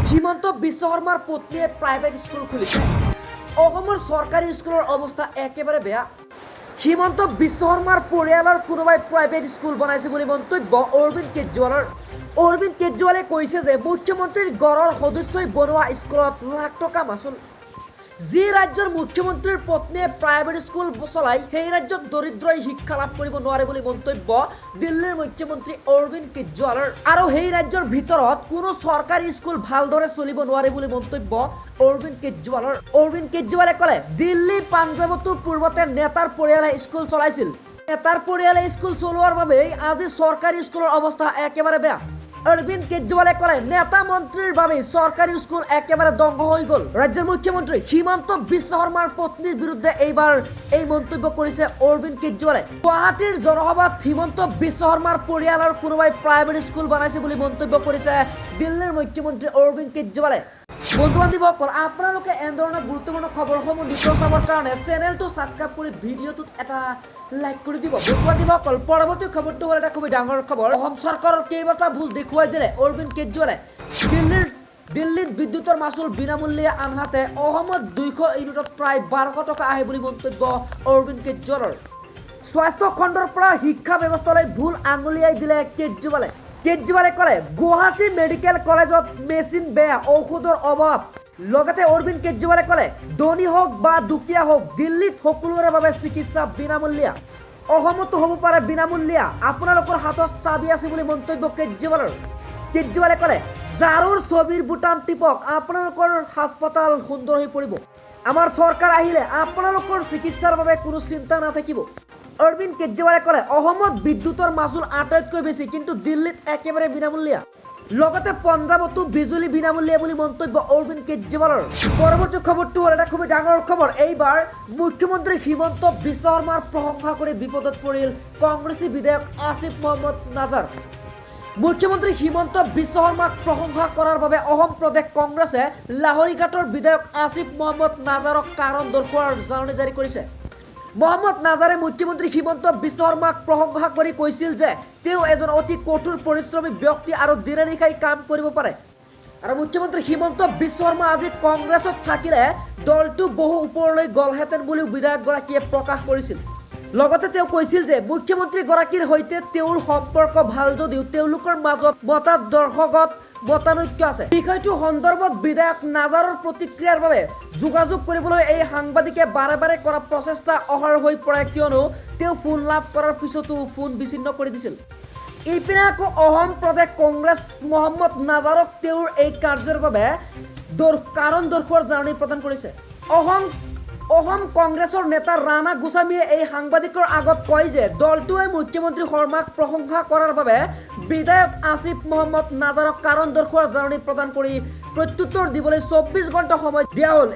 হিমন্ত বিশ্ব শৰ্মাৰ পত্নীয়ে private school খুলিছে। অসমৰ চৰকাৰী স্কুলৰ অৱস্থা একেবাৰে বেয়া। হিমন্ত বিশ্ব শৰ্মাৰ পৰিয়ালৰ কোনোবাই প্ৰাইভেট স্কুল বনাইছে বুলি মন্তব্য অৰবিন্দ কেজৰিৱালৰ। অৰবিন্দ কেজৰিৱালে কৈছে যে মুখ্যমন্ত্ৰীৰ গড়ৰ সদস্যই বনোৱা স্কুলত লাখ টকা মাচুল। যি ৰাজ্যৰ মুখ্যমন্ত্ৰীৰ পত্নীয়ে প্ৰাইভেট স্কুল চলাই সেই ৰাজ্যত দৰিদ্ৰই শিক্ষা লাভ কৰিব নোৱাৰে বুলি মন্তব্য দিল্লীৰ মুখ্যমন্ত্ৰী অৰবিন্দ কেজৰিৱালৰ। আৰু সেই ৰাজ্যৰ ভিতৰত কোনো চৰকাৰী স্কুল ভালদৰে চলিব নোৱাৰে বুলি মন্তব্য অৰবিন্দ কেজৰিৱালৰ। অৰবিন্দ কেজৰিৱালে ক'লে, দিল্লী পাঞ্জাৱতো পূৰ্বতে নেতাৰ পৰিয়ালে স্কুল চলাইছিল। নেতাৰ পৰিয়ালে স্কুল চলোৱাৰ বাবেই আজি চৰকাৰী স্কুলৰ অৱস্থা একেবাৰে বেয়া। অৰবিন্দ কেজৰিৱালে ক'লে, নেতা মন্ত্ৰীৰ বাবে চৰকাৰী স্কুল একেবাৰে ধ্বংস হৈ গ'ল। ৰাজ্যৰ মুখ্যমন্ত্ৰী হিমন্ত বিশ্ব শৰ্মাৰ পত্নীৰ বিৰুদ্ধে এইবাৰ এই মন্তব্য কৰিছে অৰবিন্দ কেজৰিৱালে। গুৱাহাটীৰ জনসভাত হিমন্ত বিশ্ব শৰ্মাৰ পৰিয়ালৰ কোনোবাই প্ৰাইভেট স্কুল বনাইছে বুলি মন্তব্য কৰিছে দিল্লীৰ মুখ্যমন্ত্ৰী অৰবিন্দ কেজৰিৱালে। বন্ধু বান্ধৱীসকল, আপোনালোকে এনেধৰণৰ গুৰুত্বপূৰ্ণ খবৰসমূহ নিশ্চয় চাবৰ কাৰণে চেনেলটো ছাবস্ক্ৰাইব কৰি ভিডিঅ'টোত এটা লাইক কৰি দিব। বন্ধু বান্ধৱীসকল, পৰৱৰ্তী খবৰটো হ'ল এটা খুবেই ডাঙৰ খবৰ। অসম চৰকাৰৰ কেইবাটা ভুল দেখুৱাই দিলে অৰবিন্দ কেজৰিৱালে। দিল্লীত বিদ্যুতৰ মাচুল বিনামূলীয়া আনহাতে অসমত 200 ইউনিটত প্ৰায় 1200 টকা আহে বুলি মন্তব্য অৰবিন্দ কেজৰিৱালৰ। স্বাস্থ্য খণ্ডৰ পৰা শিক্ষা ব্যৱস্থালৈ ভুল আঙুলিয়াই দিলে কেজৰিৱালে। কেজৰিৱালে ক'লে, গুৱাহাটী মেডিকেল কলেজত মেচিন বেয়া, ঔষধৰ অভাৱ। লগতে অৰবিন্দ কেজৰিৱালে ক'লে, ধনী হওক বা দুখীয়া হওক, দিল্লীত সকলোৰে বাবে চিকিৎসা বিনামূলীয়া। অসমতো হ'ব পাৰে বিনামূলীয়া। আপোনালোকৰ হাতত চাবি আছে বুলি মন্তব্য কেজৰিৱালৰ। কেজৰিৱালে ক'লে, জাৰুৰ ছবিৰ বুটাম টিপক, আপোনালোকৰ হাস্পতাল সুন্দৰ হৈ পৰিব। আমাৰ চৰকাৰ আহিলে আপোনালোকৰ চিকিৎসাৰ বাবে কোনো চিন্তা নাথাকিব। অৰবিন্দ কেজৰিৱালে ক'লে, অসমত বিদ্যুতৰ মাচুল আটাইতকৈ বেছি, কিন্তু দিল্লীত একেবাৰে বিনামূলীয়া। লগতে পঞ্জাৱতো বিজুলী বিনামূলীয়া বুলি মন্তব্য অৰবিন্দ কেজৰিৱালৰ। পৰৱৰ্তী খবৰটো হ'ল এটা খুবেই ডাঙৰ খবৰ। এইবাৰ মুখ্যমন্ত্ৰী হিমন্ত বিশ্ব শৰ্মাৰ প্ৰশংসা কৰি বিপদত পৰিল কংগ্ৰেছী বিধায়ক আসিফ মহম্মদ নাজাৰ। মুখ্যমন্ত্ৰী হিমন্ত বিশ্ব শৰ্মাক প্ৰশংসা কৰাৰ বাবে অসম প্ৰদেশ কংগ্ৰেছে লাহৰীঘাটৰ বিধায়ক আসিফ মহম্মদ নাজাৰক কাৰণ দৰ্শোৱাৰ জাননী জাৰি কৰিছে। মহম্মদ নাজাৰে মুখ্যমন্ত্ৰী হিমন্ত বিশ্ব শৰ্মাক প্ৰশংসা কৰি কৈছিল যে তেওঁ এজন অতি কঠোৰ পৰিশ্ৰমী ব্যক্তি আৰু দিনে নিশাই কাম কৰিব পাৰে। আৰু মুখ্যমন্ত্ৰী হিমন্ত বিশ্ব শৰ্মা আজি কংগ্ৰেছত থাকিলে দলটো বহু ওপৰলৈ গ'লহেঁতেন বুলিও বিধায়কগৰাকীয়ে প্ৰকাশ কৰিছিল। লগতে তেওঁ কৈছিল যে মুখ্যমন্ত্ৰীগৰাকীৰ সৈতে তেওঁৰ সম্পৰ্ক ভাল যদিও তেওঁলোকৰ মাজত মতাদৰ্শগত মতানৈক্য আছে। বিষয়টো সন্দৰ্ভত বিধায়ক নাজাৰৰ প্ৰতিক্ৰিয়াৰ বাবে যোগাযোগ কৰিবলৈ এই সাংবাদিকে বাৰে বাৰে কৰা প্ৰচেষ্টা অসাৰ হৈ পৰে, কিয়নো তেওঁ ফোন লাভ কৰাৰ পিছতো ফোন বিচ্ছিন্ন কৰি দিছিল। ইপিনে আকৌ অসম প্ৰদেশ কংগ্ৰেছ মহম্মদ নাজাৰক তেওঁৰ এই কাৰ্যৰ বাবে কাৰণ দৰ্শোৱাৰ জাননী প্ৰদান কৰিছে। অসম কংগ্ৰেছৰ নেতা ৰাণা গোস্বামীয়ে এই সাংবাদিকৰ আগত কয় যে দলটোৱে মুখ্যমন্ত্ৰী শৰ্মাক প্ৰশংসা কৰাৰ বাবে বিধায়ক আসিফ মহম্মদ নাজাৰক কাৰণ দৰ্শোৱাৰ জাননী প্ৰদান কৰি প্ৰত্যুত্তৰ দিবলৈ 24 ঘণ্টা সময় দিয়া হ'ল।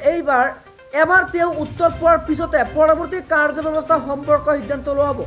এবাৰ তেওঁ উত্তৰ পোৱাৰ পিছতে পৰৱৰ্তী কাৰ্যব্যৱস্থা সম্পৰ্কীয় সিদ্ধান্ত লোৱা হ'ব।